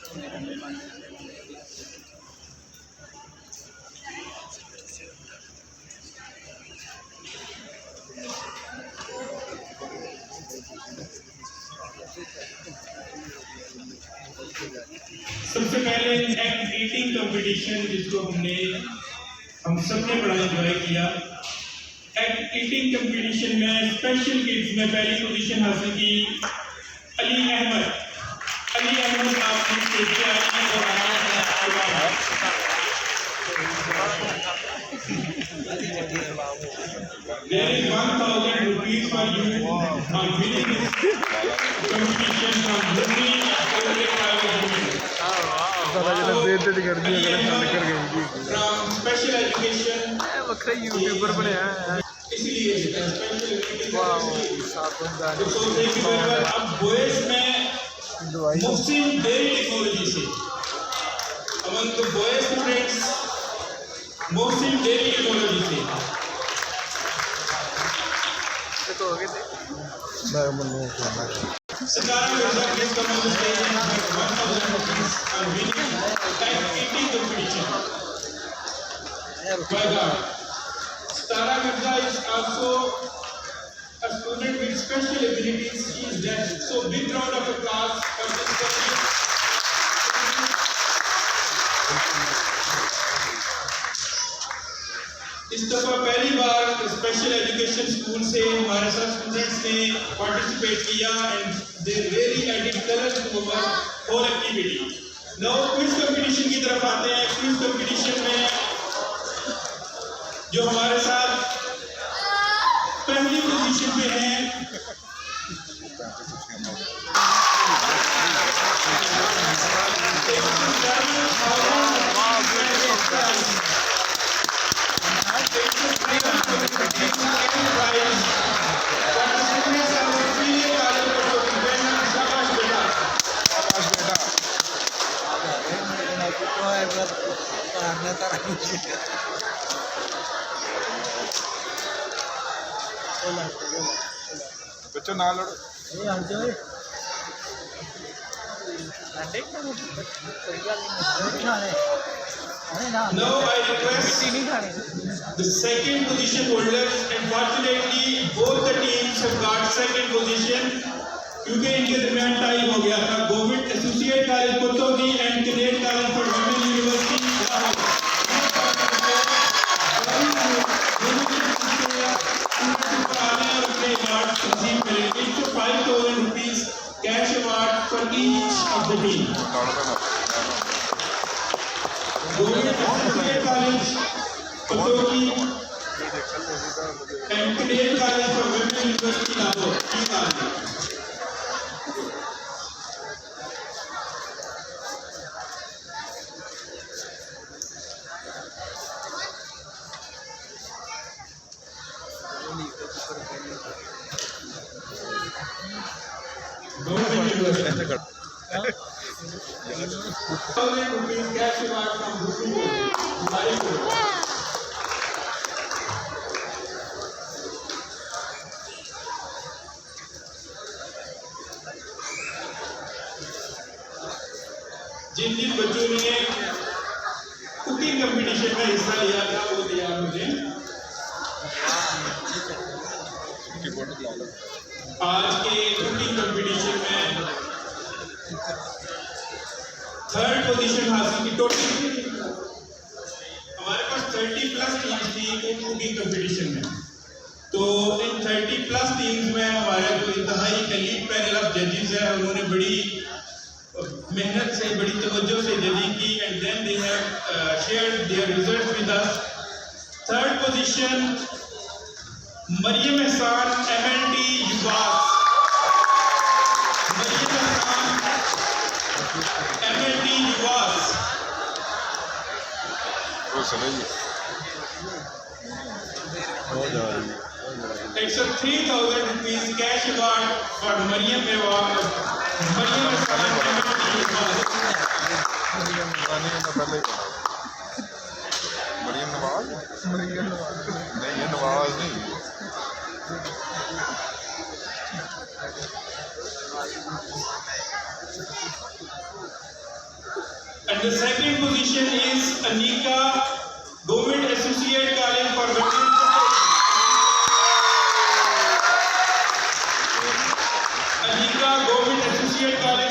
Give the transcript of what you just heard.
सबसे पहले act eating competition जिसको हम सबने बड़ा एंजॉय किया। एक्ट ईटिंग कंपटीशन में स्पेशल किड्स में पहली पोजीशन हासिल की अली अहमद। आपने स्टेज पे आए और There is 1,000 rupees for you on winning this competition from Mummy from special education YouTuber बने इसलिए अब बोयस में मुस्लिम डेयरी टेक्नोलॉजी से among the boys students Muslim dairy technology से सरकार ने please come on the stage and 1000 rupees are winning type eating competition by God. Stara Mirza is also a student with special abilities. She is deaf. So big round of applause for this person. इस दफा पहली बार special education school से हमारे साथ students ने participate किया and they really added colour to our whole activity. Now quiz competition की तरफ आते हैं। क्विज कंपटीशन में जो हमारे साथ पहली पोजीशन पे हैं बच्चों ना लड़ो Now I request the second position holders. Unfortunately, both the teams have got second position क्योंकि इनके दरमियान टाई हो गया था। गवर्नमेंट एसोसिएट कॉलेज कोतोगी and cadet college for women university ₹5,000 cash award for each of the team. Government College, Kotogi, and Cadet College for Women University, Lahore. जिन जिन बच्चों ने cooking competition में हिस्सा लिया था वो दिया मुझे। आज के कुकिंग कंपटीशन में थर्ड पोजीशन हासिल की। टोटल हमारे पास 30+ टीम्स थी कुकिंग कंपटीशन में। तो इन 30+ टीम्स में हमारे जो इंतहाई एलीट पैनल ऑफ जजेस है उन्होंने बड़ी मेहनत से बड़ी तवज्जो से जजिंग की and then they have shared their results with us. Third position Maryam Ehsan MND UVAS। Maryam Ehsan MND UVAS। It's a ₹3,000 cash award for Mariam Award. Mariam Esan MND UVAS। Maryam Nawaz नहीं, ये नवाज नहीं। And the second position is Anika, Government Associate College for Veteran Anika, Government Associate College